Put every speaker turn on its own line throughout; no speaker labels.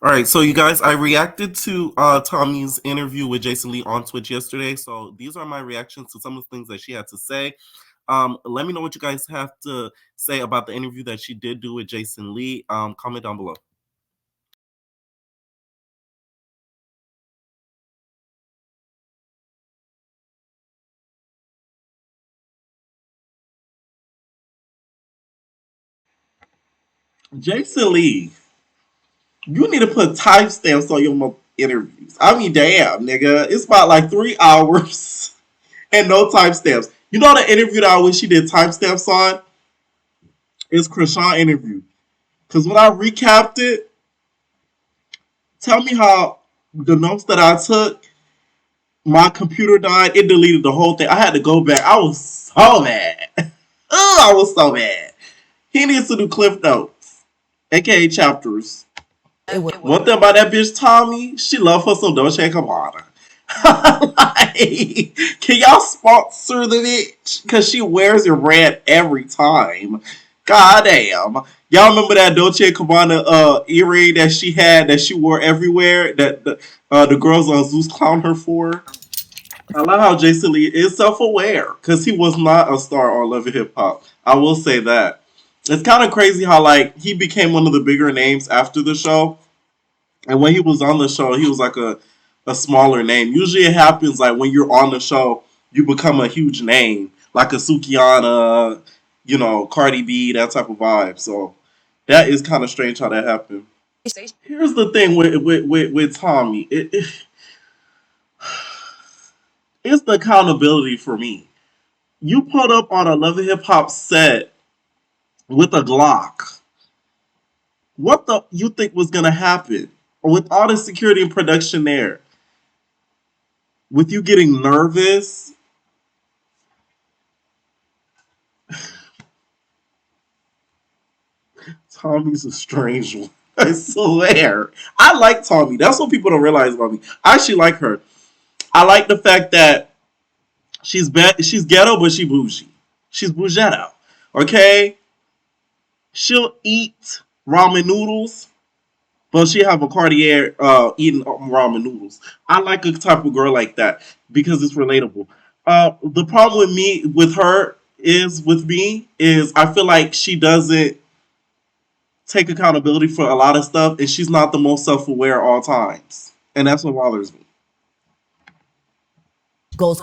All right, so you guys, I reacted to Tommie's interview with Jason Lee on Twitch yesterday. So these are my reactions to some of the things that she had to say. Let me know what you guys have to say about the interview that she did do with Jason Lee. Comment down below.
Jason Lee, you need to put timestamps on your interviews. I mean, damn, nigga. It's about like 3 hours and no timestamps. You know the interview that I wish she did timestamps on? Is Krishan interview. Because when I recapped it, tell me how the notes that I took, my computer died, it deleted the whole thing. I had to go back. I was so mad. Oh, I was so mad. He needs to do cliff notes, aka chapters. One thing about that bitch Tommie, she love her some Dolce & Gabbana. Like, can y'all sponsor the bitch? Cause she wears your brand every time. God damn. Y'all remember that Dolce & Gabbana earring that she had that she wore everywhere that the girls on Zeus clown her for? I love how Jason Lee is self-aware because he was not a star on Love and Hip Hop. I will say that. It's kind of crazy how like he became one of the bigger names after the show, and when he was on the show, he was like a smaller name. Usually, it happens like when you're on the show, you become a huge name, like a Sukiana, Cardi B, that type of vibe. So that is kind of strange how that happened. Here's the thing with Tommie. It's the accountability for me. You put up on a Love and Hip Hop set with a Glock. What the you think was gonna happen? Or with all the security and production there, with you getting nervous, Tommie's a strange one. I swear. I like Tommie. That's what people don't realize about me. I actually like her. I like the fact that she's ghetto, but she bougie. She's bougetto. Okay? She'll eat ramen noodles, but she have a Cartier eating ramen noodles. I like a type of girl like that because it's relatable. The problem with her is I feel like she doesn't take accountability for a lot of stuff, and she's not the most self-aware at all times, and that's what bothers me.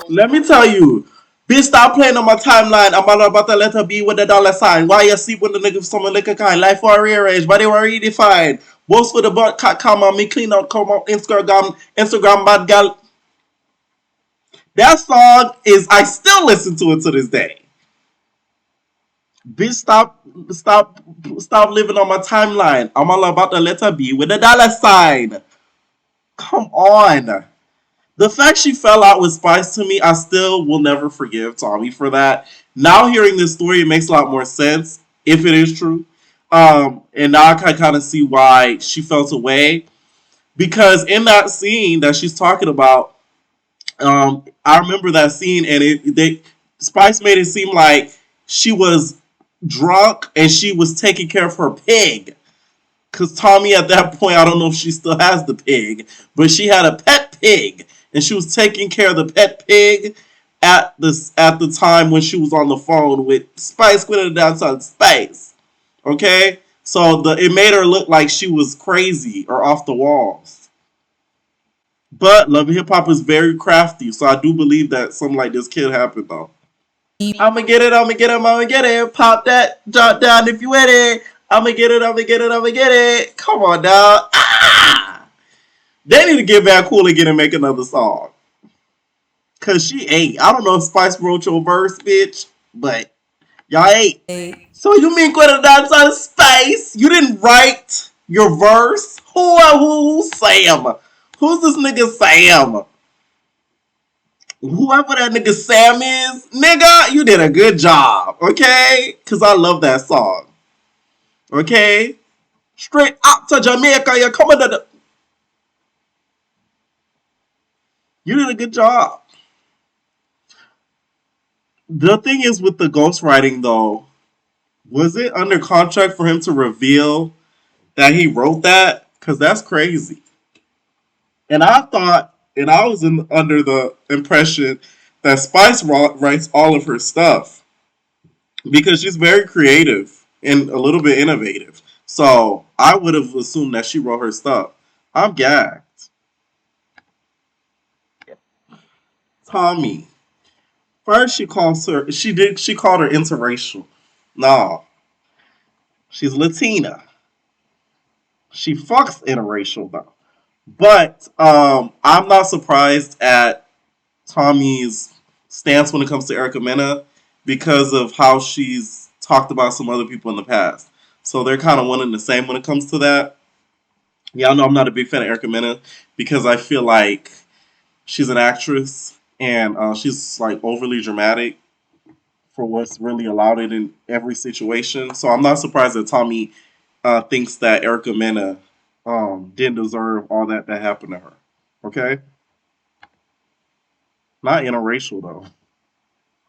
Let me tell you, bitch, stop playing on my timeline. I'm all about the letter B with the dollar sign. Why you sleep with the nigga someone like a kind? Life for a rearrange, but they were redefined. Both for the butt cat come on me clean out come out Instagram bad gal. That song is I still listen to it to this day. Bitch, stop stop living on my timeline. I'm all about the letter B with the dollar sign. Come on. The fact she fell out with Spice to me, I still will never forgive Tommie for that. Now hearing this story, it makes a lot more sense if it is true. And now I can kind of see why she felt away because in that scene that she's talking about, I remember that scene and Spice made it seem like she was drunk and she was taking care of her pig. Cause Tommie at that point, I don't know if she still has the pig, but she had a pet pig, and she was taking care of the pet pig at the time when she was on the phone with Spice Queen Downtown Space. Okay, so it made her look like she was crazy or off the walls. But Love and Hip Hop is very crafty, so I do believe that something like this could happen though. I'ma get it, I'ma get it, I'ma get it. Pop that, drop down if you with it. I'ma get it, I'ma get it, I'ma get it. Come on, dog. Ah! They need to get back cool again and make another song. Cause she ate. I don't know if Spice wrote your verse, bitch, but y'all ate. So you mean Quetta outside of space? You didn't write your verse? Who's Sam? Who's this nigga Sam? Whoever that nigga Sam is, nigga, you did a good job, okay? Cause I love that song. Okay? Straight up to Jamaica, you're coming to the. You did a good job. The thing is with the ghostwriting though, was it under contract for him to reveal that he wrote that? Cause that's crazy. And I thought, and I was under the impression that Spice writes all of her stuff because she's very creative and a little bit innovative. So I would have assumed that she wrote her stuff. I'm gagged. Tommie. First, she called her interracial. No, she's Latina. She fucks interracial though. But I'm not surprised at Tommie's stance when it comes to Erica Mena because of how she's talked about some other people in the past. So they're kind of one and the same when it comes to that. Y'all know I'm not a big fan of Erica Mena because I feel like she's an actress and she's like overly dramatic for what's really allowed it in every situation. So I'm not surprised that Tommie thinks that Erica Mena didn't deserve all that happened to her. Okay, not interracial though.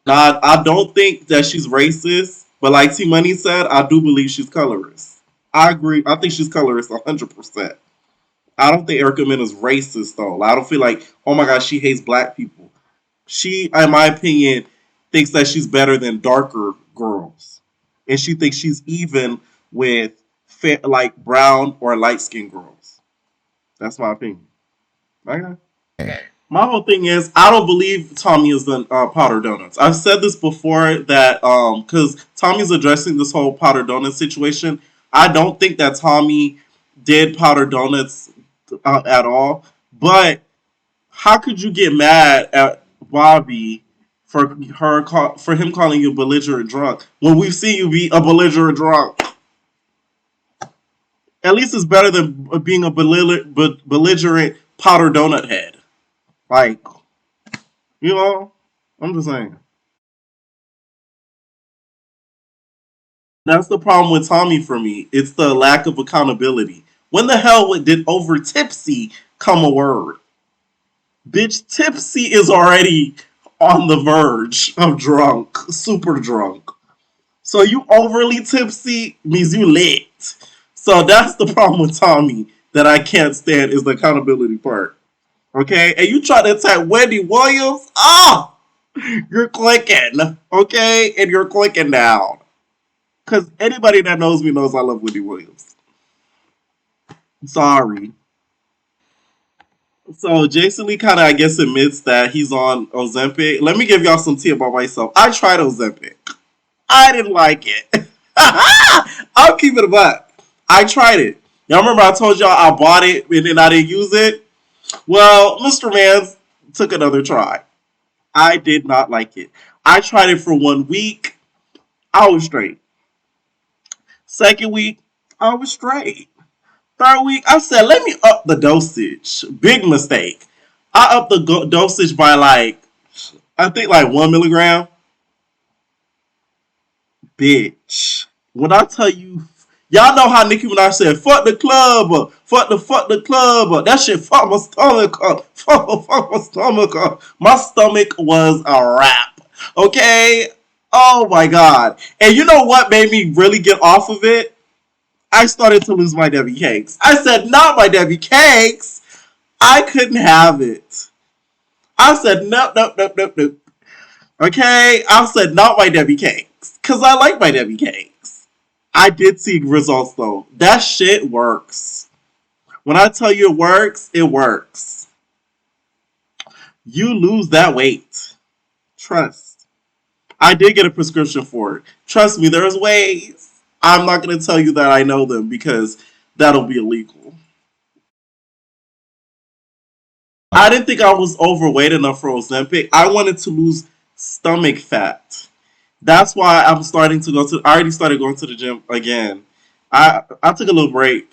Now I don't think that she's racist, but like T Money said, I do believe she's colorist. I agree. I think she's colorist 100%. I don't think Erica Mena is racist though. I don't feel like, oh my gosh, she hates black people. She, in my opinion, thinks that she's better than darker girls, and she thinks she's even with like brown or light skinned girls. That's my opinion. Okay. My whole thing is I don't believe Tommie is the powder donuts. I've said this before that because Tommie's addressing this whole powder donut situation. I don't think that Tommie did powder donuts at all. But how could you get mad at Bobby for him calling you belligerent drunk when we've seen you be a belligerent drunk? At least it's better than being a belligerent powder donut head. Like, you know, I'm just saying. That's the problem with Tommie for me. It's the lack of accountability. When the hell did over tipsy come a word? Bitch, tipsy is already on the verge of drunk, super drunk. So you overly tipsy means you lit. So that's the problem with Tommie that I can't stand is the accountability part. Okay? And you try to attack Wendy Williams? Ah! You're clicking. Okay? And you're clicking down. Because anybody that knows me knows I love Wendy Williams. Sorry. So Jason Lee kind of, I guess, admits that he's on Ozempic. Let me give y'all some tea about myself. I tried Ozempic. I didn't like it. I'll keep it a buck. I tried it. Y'all remember I told y'all I bought it and then I didn't use it? Well, Mr. Mans took another try. I did not like it. I tried it for 1 week. I was straight. Second week, I was straight. Third week, I said, let me up the dosage. Big mistake. I upped the dosage by like, I think like 1 milligram. Bitch. When I tell you, y'all know how Nicki Minaj said, fuck the club up. Fuck the club up. That shit fuck my stomach up. Fuck my stomach up. My stomach was a wrap. Okay? Oh my god. And you know what made me really get off of it? I started to lose my Debbie Cakes. I said, not my Debbie Cakes. I couldn't have it. I said, nope, nope, nope, nope, nope. Okay? I said, not my Debbie Cakes. Because I like my Debbie Cakes. I did see results, though. That shit works. When I tell you it works, it works. You lose that weight. Trust. I did get a prescription for it. Trust me, there's ways. I'm not going to tell you that I know them because that'll be illegal. I didn't think I was overweight enough for Ozempic. I wanted to lose stomach fat. That's why I'm starting to go to. I already started going to the gym again. I took a little break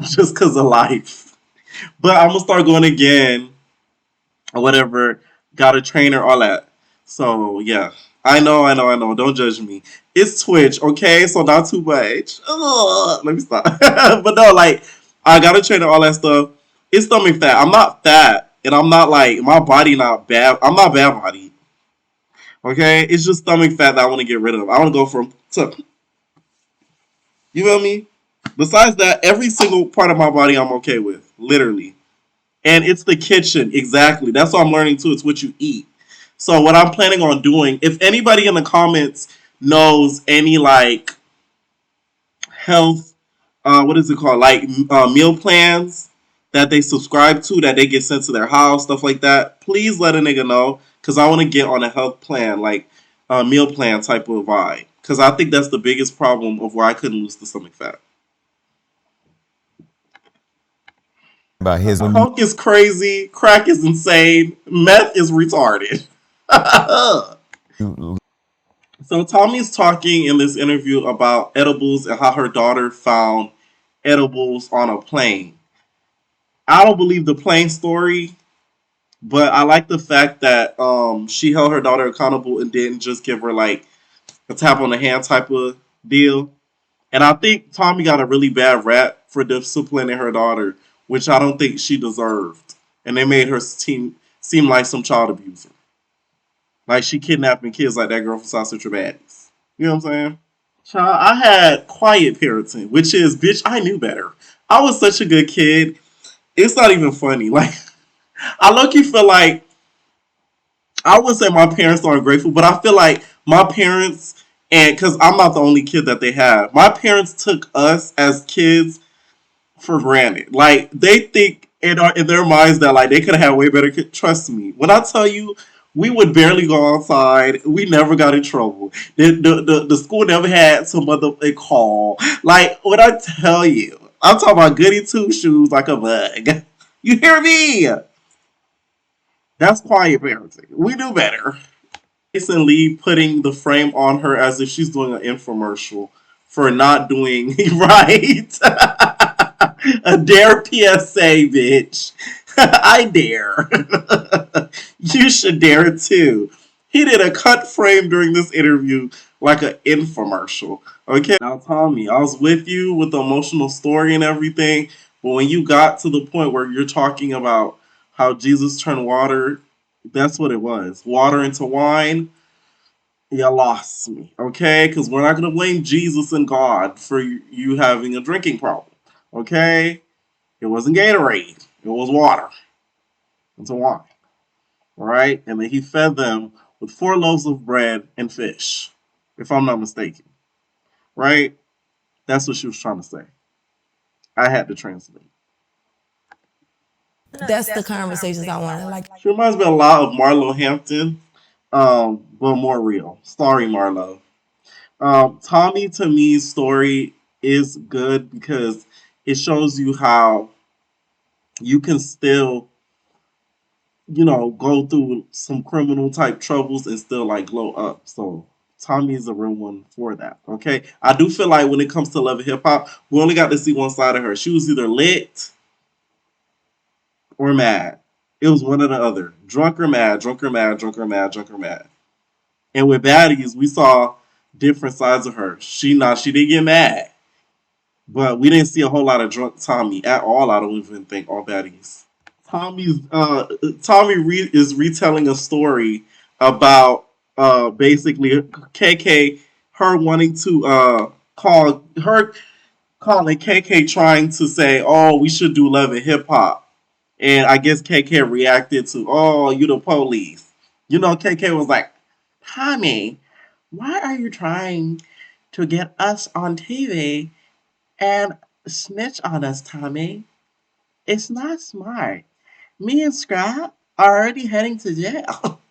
just because of life, but I'm gonna start going again or whatever. Got a trainer, all that. So yeah, I know. Don't judge me. It's Twitch, okay? So not too much. Ugh, let me stop. But no, like I got a trainer, all that stuff. It's stomach fat. I'm not fat, and I'm not like my body not bad. I'm not bad body. Okay, it's just stomach fat that I want to get rid of. I want to go from to. You feel me? Besides that, every single part of my body I'm okay with, literally. And it's the kitchen, exactly. That's what I'm learning too. It's what you eat. So what I'm planning on doing, if anybody in the comments knows any like health, what is it called, like meal plans that they subscribe to that they get sent to their house, stuff like that, please let a nigga know because I want to get on a health plan, like a meal plan type of vibe. Because I think that's the biggest problem of why I couldn't lose the stomach fat.
About his when
Coke is crazy, crack is insane, meth is retarded.
you
So Tommie's talking in this interview about edibles and how her daughter found edibles on a plane. I don't believe the plane story, but I like the fact that she held her daughter accountable and didn't just give her like a tap on the hand type of deal. And I think Tommie got a really bad rap for disciplining her daughter, which I don't think she deserved. And they made her seem like some child abuser. Like she kidnapping kids like that girl from South Central Baddies. You know what I'm saying? Child, I had quiet parenting, which is, bitch, I knew better. I was such a good kid. It's not even funny. Like, I low key feel like, I would say my parents are ungrateful, but I feel like my parents, and because I'm not the only kid that they have, my parents took us as kids for granted. Like they think in their minds that like they could have had way better. Trust me, when I tell you, we would barely go outside. We never got in trouble. The school never had some other call. Like when I tell you, I'm talking about goody two shoes like a bug. You hear me? That's quiet parenting. We knew better. Jason Lee putting the frame on her as if she's doing an infomercial for not doing right. A dare PSA, bitch. I dare. You should dare too. He did a cut frame during this interview like an infomercial. Okay. Now, Tommie, I was with you with the emotional story and everything, but when you got to the point where you're talking about how Jesus turned water, that's what it was. Water into wine, you lost me. Okay? Because we're not going to blame Jesus and God for you having a drinking problem. Okay? It wasn't Gatorade. It was water. It's a wine. Right? And then he fed them with 4 loaves of bread and fish, if I'm not mistaken. Right? That's what she was trying to say. I had to translate.
That's the conversations I want to like.
She reminds me a lot of Marlo Hampton, but more real. Sorry, Marlo. Tommie to me's story is good because it shows you how you can still, go through some criminal type troubles and still like glow up. So Tommie is a real one for that. Okay, I do feel like when it comes to love and hip hop, we only got to see one side of her. She was either lit or mad. It was one or the other. Drunk or mad, drunk or mad, drunk or mad, drunk or mad. And with Baddies, we saw different sides of her. She didn't get mad, but we didn't see a whole lot of drunk Tommie at all. I don't even think all Baddies. Tommie is retelling a story about basically KK, her wanting to calling KK trying to say, oh, we should do love and hip hop. And I guess KK reacted to, oh, you the police. KK was like, Tommie, why are you trying to get us on TV and snitch on us, Tommie? It's not smart. Me and Scrap are already heading to jail.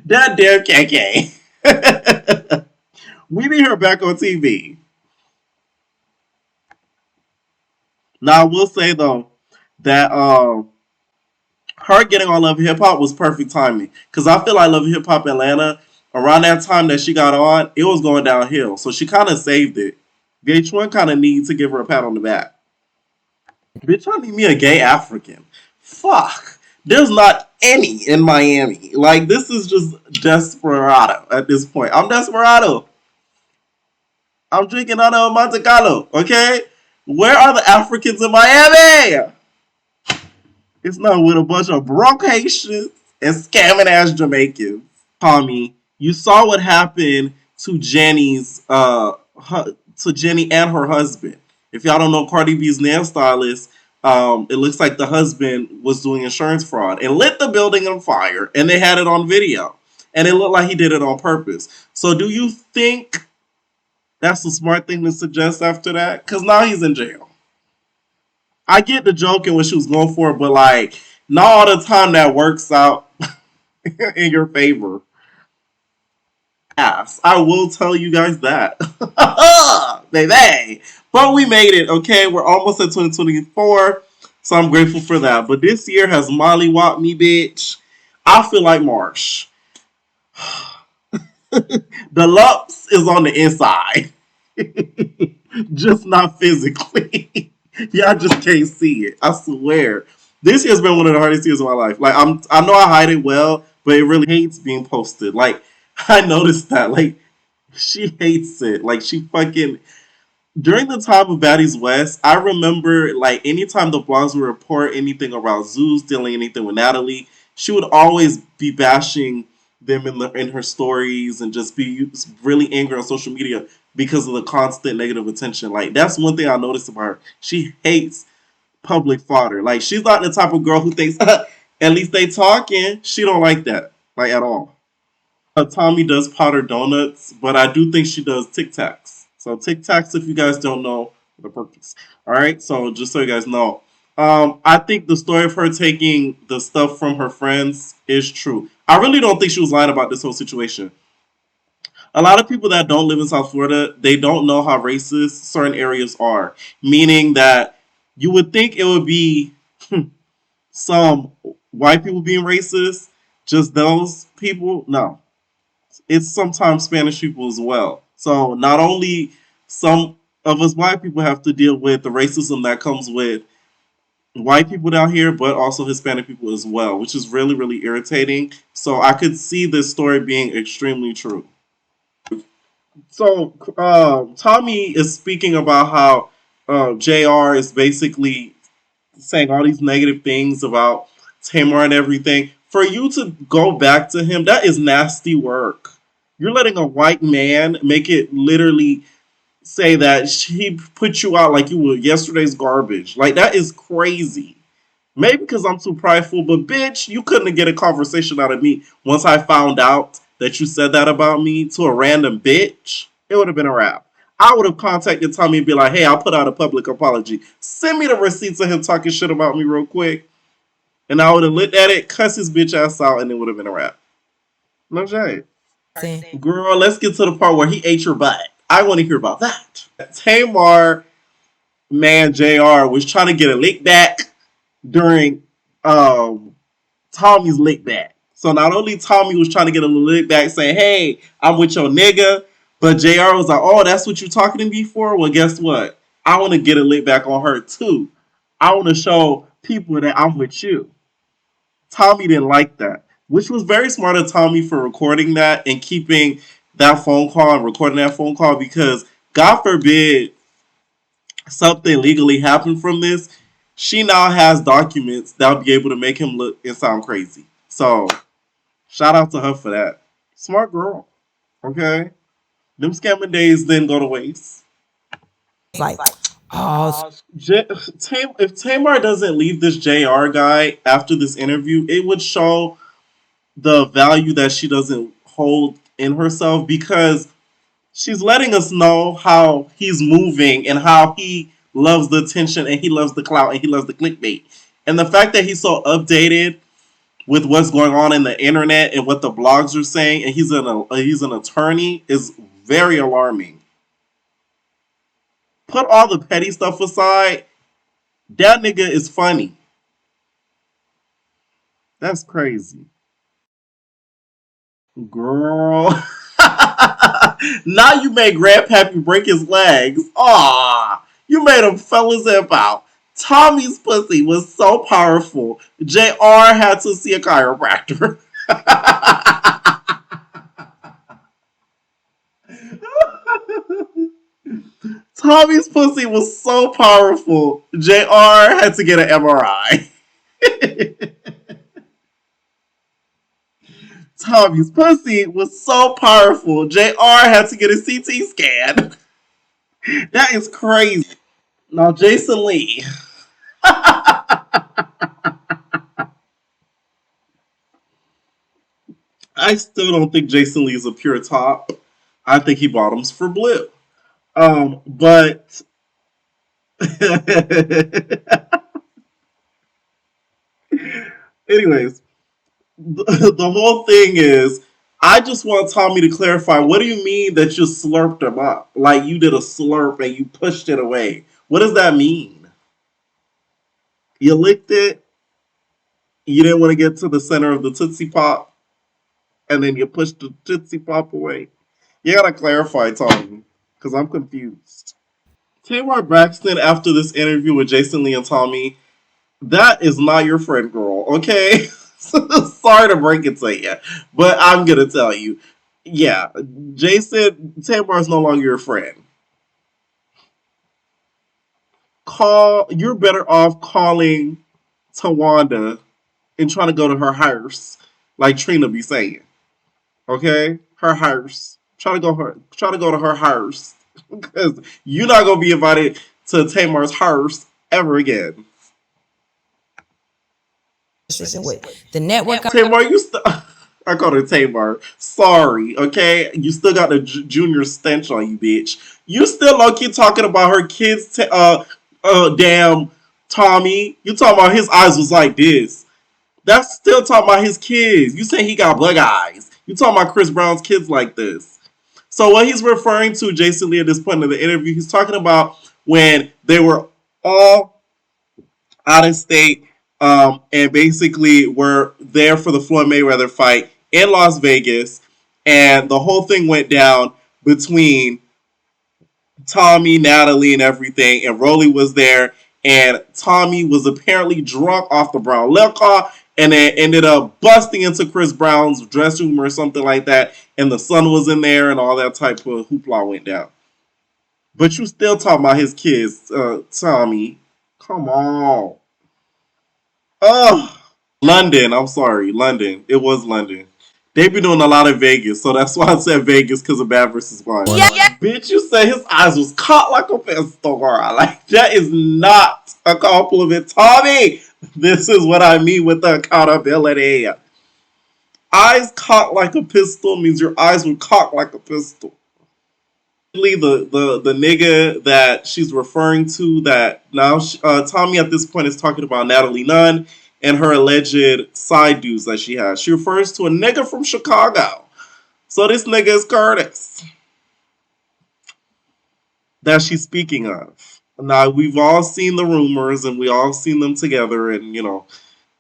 That damn KK. We need her back on TV. Now I will say though that her getting on Love and Hip Hop was perfect timing because I feel like Love and Hip Hop Atlanta around that time that she got on, it was going downhill. So she kind of saved it. VH1 kind of needs to give her a pat on the back. Bitch, I need me a gay African. Fuck. There's not any in Miami. Like, this is just desperado at this point. I'm desperado. I'm drinking out of Monte Carlo, okay? Where are the Africans in Miami? It's not with a bunch of broke Haitians and scamming ass Jamaicans. Tommie, you saw what happened to Jenny's to Jenny and her husband. If y'all don't know Cardi B's nail stylist, it looks like the husband was doing insurance fraud and lit the building on fire, and they had it on video. And it looked like he did it on purpose. So do you think that's the smart thing to suggest after that? Because now he's in jail. I get the joke and what she was going for, but like, not all the time that works out in your favor. Ass. I will tell you guys that. Baby. But we made it, okay? We're almost at 2024, so I'm grateful for that. But this year has mollywopped me, bitch. I feel like Marsh. The lumps is on the inside. Just not physically. Y'all just can't see it. I swear. This year's been one of the hardest years of my life. Like I know I hide it well, but it really hates being posted. Like I noticed that. Like she hates it. Like she fucking during the time of Baddies West, I remember like anytime the blogs would report anything about Zeus dealing anything with Natalie, she would always be bashing them in her stories and just be really angry on social media because of the constant negative attention. Like that's one thing I noticed about her. She hates public fodder. Like she's not the type of girl who thinks at least they talking. She don't like that like at all. Tommie does powder donuts, but I do think she does Tic Tacs. So Tic Tacs, if you guys don't know the purpose. All right, so just so you guys know, I think the story of her taking the stuff from her friends is true. I really don't think she was lying about this whole situation. A lot of people that don't live in South Florida, they don't know how racist certain areas are. Meaning that you would think it would be some white people being racist, just those people. No, it's sometimes Spanish people as well. So not only some of us white people have to deal with the racism that comes with white people down here, but also Hispanic people as well, which is really, really irritating. So I could see this story being extremely true. So Tommie is speaking about how JR is basically saying all these negative things about Tamar and everything. For you to go back to him, that is nasty work. You're letting a white man make it literally say that he put you out like you were yesterday's garbage. Like that is crazy. Maybe because I'm too prideful, but bitch, you couldn't get a conversation out of me once I found out that you said that about me to a random bitch. It would have been a wrap. I would have contacted Tommie and be like, hey, I'll put out a public apology. Send me the receipts of him talking shit about me real quick. And I would have looked at it, cuss his bitch ass out, and it would have been a wrap. No shade. Girl, let's get to the part where he ate your butt. I want to hear about that. Tamar, man, JR was trying to get a lick back during Tommie's lick back. So not only Tommie was trying to get a lick back saying, hey, I'm with your nigga, but JR was like, oh, that's what you talking to me for? Well, guess what? I want to get a lick back on her too. I want to show people that I'm with you. Tommie didn't like that, which was very smart of Tommie for recording that and keeping that phone call and recording that phone call because God forbid something legally happened from this, she now has documents that will be able to make him look and sound crazy. So, shout out to her for that. Smart girl. Okay? Them scamming days didn't go to waste.
Like, oh,
If Tamar doesn't leave this JR guy after this interview, it would show the value that she doesn't hold in herself because she's letting us know how he's moving and how he loves the attention and he loves the clout and he loves the clickbait. And the fact that he's so updated with what's going on in the internet and what the blogs are saying, and he's an attorney, is very alarming. Put all the petty stuff aside. That nigga is funny. That's crazy. Girl. Now you made Grandpappy break his legs. Aw. You made him fell his hip out. Tommie's pussy was so powerful. JR had to see a chiropractor. Tommie's pussy was so powerful. JR had to get an MRI. Tommie's pussy was so powerful. JR had to get a CT scan. That is crazy. Now, Jason Lee. I still don't think Jason Lee is a pure top. I think he bottoms for blue. But anyways, the whole thing is, I just want Tommie to clarify. What do you mean that you slurped him up? Like you did a slurp and you pushed it away. What does that mean? You licked it. You didn't want to get to the center of the Tootsie Pop, and then you pushed the Tootsie Pop away. You gotta clarify, Tommie, because I'm confused. Tamar Braxton, after this interview with Jason Lee and Tommie, that is not your friend, girl. Okay, sorry to break it to you, but I'm gonna tell you. Yeah, Tamar is no longer your friend. You're better off calling Tawanda and trying to go to her house, like Trina be saying. Okay, her house. Try to go to her house because you're not gonna be invited to Tamar's house ever again.
With the network.
Tamar, you still. I called her Tamar. Sorry, okay? You still got the junior stench on you, bitch. You still low key talking about her kids, damn Tommie. You talking about his eyes was like this. That's still talking about his kids. You saying he got bug eyes. You talking about Chris Brown's kids like this. So what he's referring to, Jason Lee, at this point in the interview, he's talking about when they were all out of state and basically were there for the Floyd Mayweather fight in Las Vegas, and the whole thing went down between Tommie, Natalie, and everything, and Rolly was there, and Tommie was apparently drunk off the brown liquor, and then ended up busting into Chris Brown's dressing room or something like that, and the son was in there, and all that type of hoopla went down. But you still talking about his kids, Tommie. Come on. Oh, London. I'm sorry, London. It was London. They be doing a lot of Vegas, so that's why I said Vegas because of Bad vs. Wild. Yeah. Bitch, you said his eyes was caught like a pistol. Like that is not a compliment, Tommie. This is what I mean with the accountability. Eyes caught like a pistol means your eyes were cocked like a pistol. The nigga that she's referring to, that now Tommie at this point is talking about Natalie Nunn and her alleged side dudes that she has. She refers to a nigga from Chicago. So this nigga is Curtis that she's speaking of. Now, we've all seen the rumors and we all seen them together, and you know,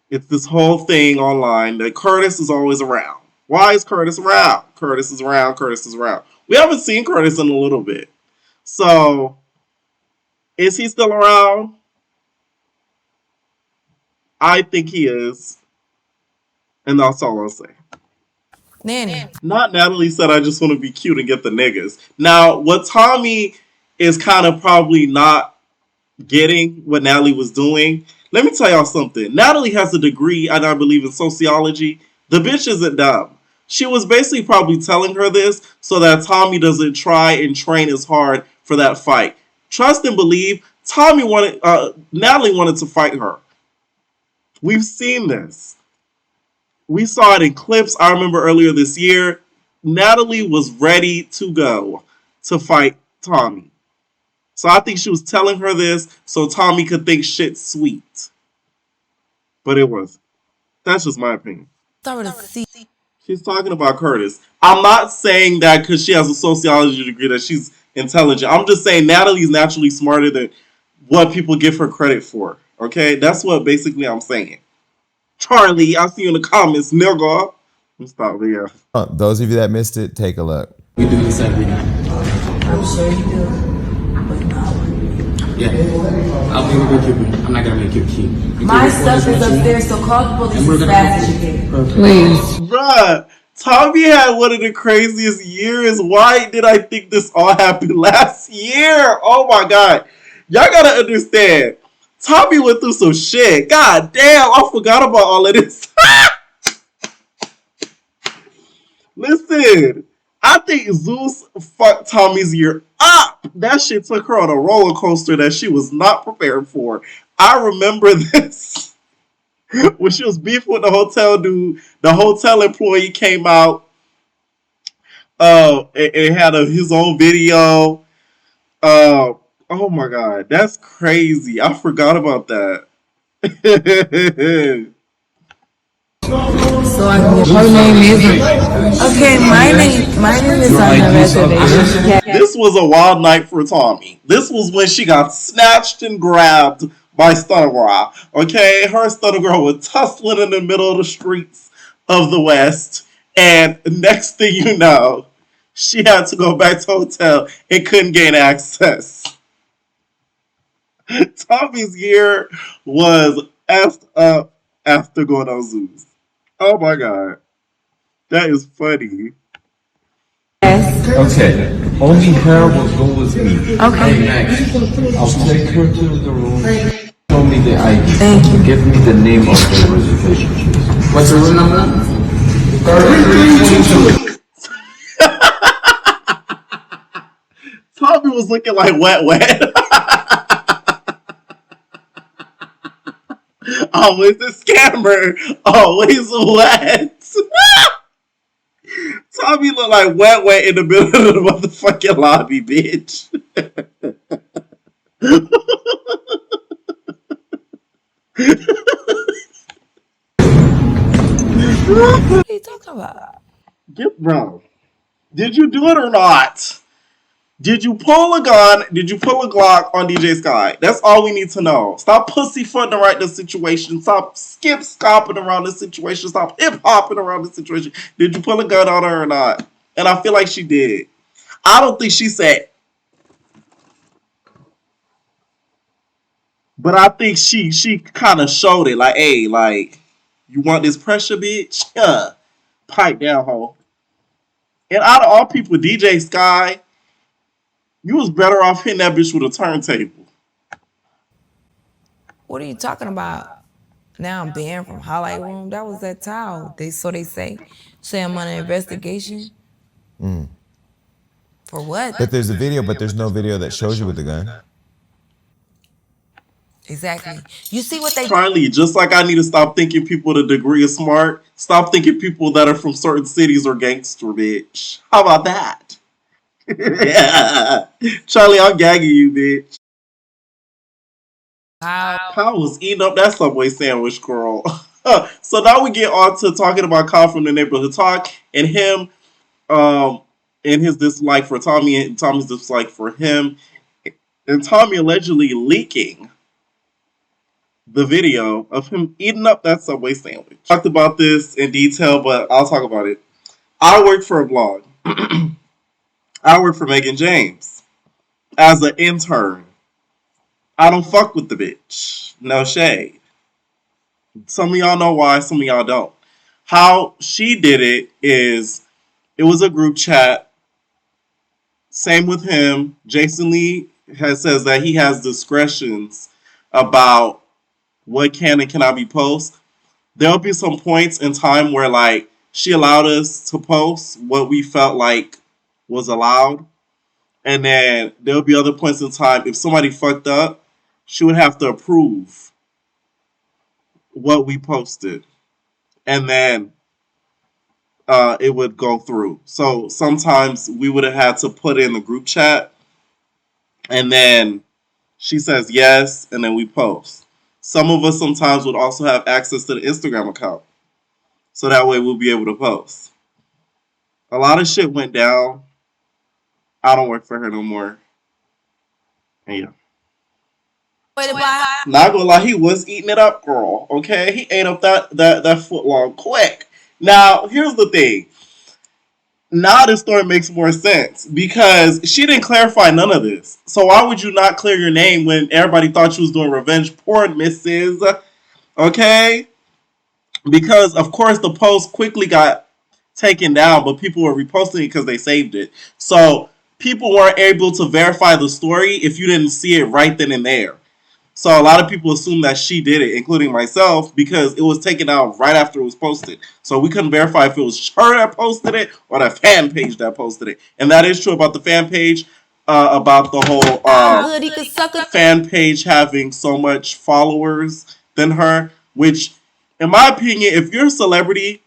it's this whole thing online that Curtis is always around. Why is Curtis around? Curtis is around. Curtis is around. We haven't seen Curtis in a little bit. So, is he still around? I think he is. And that's all I'll say.
Nanny.
Not Natalie said, I just want to be cute and get the niggas. Now, what Tommie is kind of probably not getting what Natalie was doing. Let me tell y'all something. Natalie has a degree, and I believe, in sociology. The bitch isn't dumb. She was basically probably telling her this so that Tommie doesn't try and train as hard for that fight. Trust and believe, Natalie wanted to fight her. We've seen this. We saw it in clips. I remember earlier this year, Natalie was ready to go to fight Tommie. So I think she was telling her this so Tommie could think shit's sweet. But it wasn't. That's just my opinion. She's talking about Curtis. I'm not saying that because she has a sociology degree that she's intelligent. I'm just saying Natalie's naturally smarter than what people give her credit for. Okay? That's what basically I'm saying. Charlie, I'll see you in the comments, nigga. Stop there.
Those of you that missed it, take a look.
We do this every night.
I'm sure you do.
Yeah. I'll be with you. I'm not gonna make you keep.
My stuff is upstairs, so call the police as fast as you can.
Please.
Bruh, Tommie had one of the craziest years. Why did I think this all happened last year? Oh my god. Y'all gotta understand. Tommie went through some shit. God damn, I forgot about all of this. Listen, I think Zeus fucked Tommie's year up. That shit took her on a roller coaster that she was not prepared for. I remember this when she was beefing with the hotel dude. The hotel employee came out and had his own video. Oh my god, that's crazy. I forgot about that.
So her name isn't. Okay, my name is on the reservation.
This was a wild night for Tommie. This was when she got snatched and grabbed by Stunner Girl. Okay, her and Stunner Girl were tussling in the middle of the streets of the West, and next thing you know, she had to go back to the hotel and couldn't gain access. Tommie's year was effed up after going on Zeus. Oh my god. That is funny.
Okay. Only her will go with me.
Okay.
Next, I'll take her to the room. Show me the ID.
Thank you.
Give me the name of the reservation, please.
What's the room number?
3322.
Tommie was looking like wet. Always a scammer. Always wet. Tommie looked like wet in the middle of the motherfucking lobby, bitch.
What are you talking about?
Bro, did you do it or not? Did you pull a gun? Did you pull a Glock on DJ Sky? That's all we need to know. Stop pussyfooting around the situation. Stop skip-scopping around the situation. Stop hip-hopping around the situation. Did you pull a gun on her or not? And I feel like she did. I don't think she said. But I think she kind of showed it. Like, hey, like, you want this pressure, bitch? Yeah. Pipe down, ho. And out of all people, DJ Sky, you was better off hitting that bitch with a turntable.
What are you talking about? Now I'm banned from highlight room. That was that towel. They say I'm on an investigation. For what?
But there's a video, but there's no video that shows you with the gun.
Exactly. You see what they
Charlie, just like I need to stop thinking people with a degree are smart, stop thinking people that are from certain cities are gangster, bitch. How about that? Charlie, I'm gagging you, bitch. Kyle was eating up that Subway sandwich, girl. So now we get on to talking about Kyle from the Neighborhood Talk and him, and his dislike for Tommie and Tommie's dislike for him, and Tommie allegedly leaking the video of him eating up that Subway sandwich. Talked about this in detail, but I'll talk about it. I worked for a blog. I worked for Megan James as an intern. I don't fuck with the bitch. No shade. Some of y'all know why, some of y'all don't. How she did it is, it was a group chat. Same with him. Jason Lee says that he has discretions about what can and cannot be posted. There'll be some points in time where, like, she allowed us to post what we felt like was allowed. And then there'll be other points in time, if somebody fucked up, she would have to approve what we posted. And then it would go through. So sometimes we would have had to put in the group chat. And then she says yes, and then we post. Some of us sometimes would also have access to the Instagram account. So that way we'll be able to post. A lot of shit went down. I don't work for her no more. And yeah. Not gonna lie, he was eating it up, girl. Okay? He ate up that foot long quick. Now, here's the thing. Now this story makes more sense because she didn't clarify none of this. So why would you not clear your name when everybody thought you was doing revenge porn, Mrs.? Okay? Because, of course, the post quickly got taken down, but people were reposting it because they saved it. So people weren't able to verify the story if you didn't see it right then and there. So a lot of people assume that she did it, including myself, because it was taken out right after it was posted. So we couldn't verify if it was her that posted it or the fan page that posted it. And that is true about the fan page, about the whole
How good he could suck a
fan page having so much followers than her, which, in my opinion, if you're a celebrity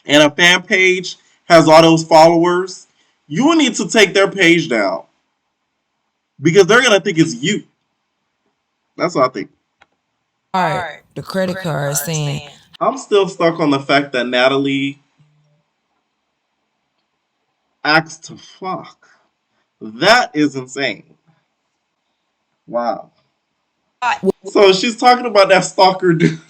and a fan page has all those followers, you will need to take their page down because they're going to think it's you. That's what I think.
the credit card saying,
I'm still stuck on the fact that Natalie asked to fuck. That is insane. Wow. So she's talking about that stalker dude.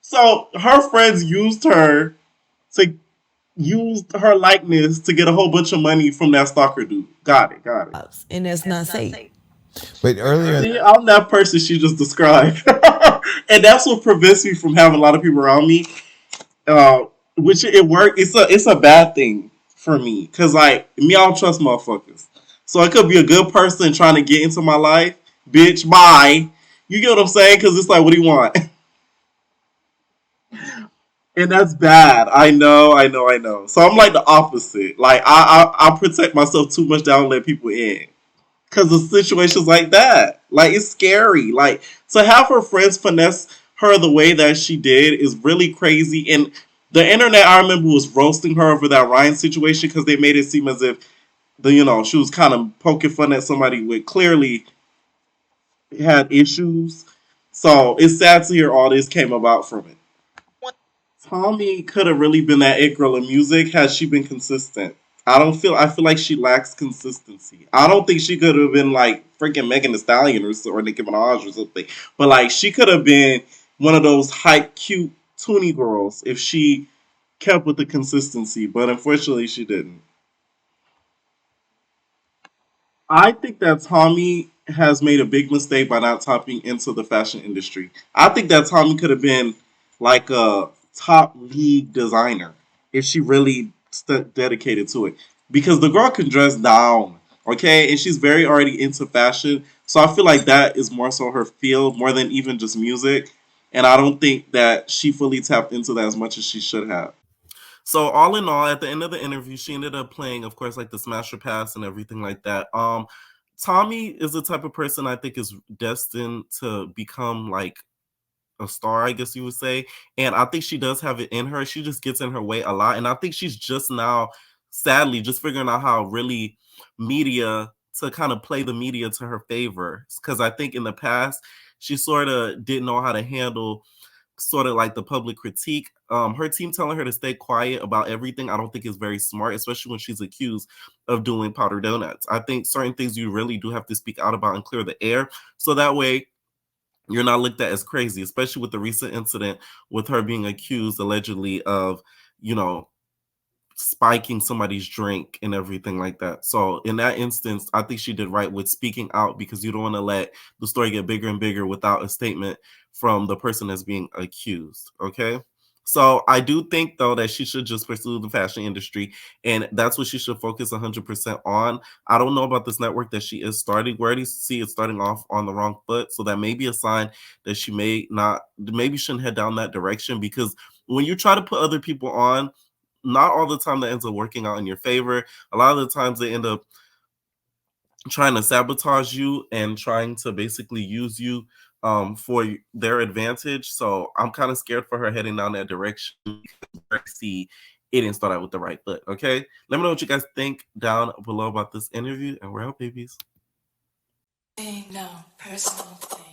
So her friends used her to use her likeness to get a whole bunch of money from that stalker dude. Got it.
and that's not safe.
But earlier,
See, I'm that person she just described. And that's what prevents me from having a lot of people around me. Which it work. It's a bad thing for me. Cause like me, I don't trust motherfuckers. So it could be a good person trying to get into my life. Bitch, bye. You get what I'm saying? Cause it's like, what do you want? And that's bad. I know. So I'm like the opposite. Like I protect myself too much that I don't let people in. Cause of situations like that. Like it's scary. Like to have her friends finesse her the way that she did is really crazy. And the internet, I remember, was roasting her over that Ryan situation because they made it seem as if she was kind of poking fun at somebody with clearly had issues. So it's sad to hear all this came about from it. Tommie could have really been that it girl in music had she been consistent. I feel like she lacks consistency. I don't think she could have been like freaking Megan Thee Stallion or Nicki Minaj or something. But like she could have been one of those hype, cute, toony girls if she kept with the consistency. But unfortunately, she didn't. I think that Tommie has made a big mistake by not tapping into the fashion industry. I think that Tommie could have been like a top league designer if she really dedicated to it. Because the girl can dress down, okay, and she's very already into fashion. So I feel like that is more so her field more than even just music. And I don't think that she fully tapped into that as much as she should have.
So all in all, at the end of the interview, she ended up playing, of course, like the Smasher Pass and everything like that. Tommie is the type of person I think is destined to become like a star, I guess you would say. And I think she does have it in her. She just gets in her way a lot. And I think she's just now, sadly, just figuring out how really media to kind of play the media to her favor. Because I think in the past, she sort of didn't know how to handle sort of like the public critique. Her team telling her to stay quiet about everything, I don't think is very smart, especially when she's accused of doing powder donuts. I think certain things you really do have to speak out about and clear the air. So that way you're not looked at as crazy, especially with the recent incident with her being accused allegedly of, spiking somebody's drink and everything like that. So in that instance, I think she did right with speaking out because you don't want to let the story get bigger and bigger without a statement from the person that's being accused. Okay. So I do think though that she should just pursue the fashion industry and that's what she should focus 100% on. I don't know about this network that she is starting. We already see it starting off on the wrong foot. So that may be a sign that she maybe shouldn't head down that direction because when you try to put other people on, not all the time that ends up working out in your favor. A lot of the times they end up trying to sabotage you and trying to basically use you for their advantage. So I'm kind of scared for her heading down that direction because see it didn't start out with the right foot. Okay, let me know what you guys think down below about this interview, and we're out, babies.
No personal thing.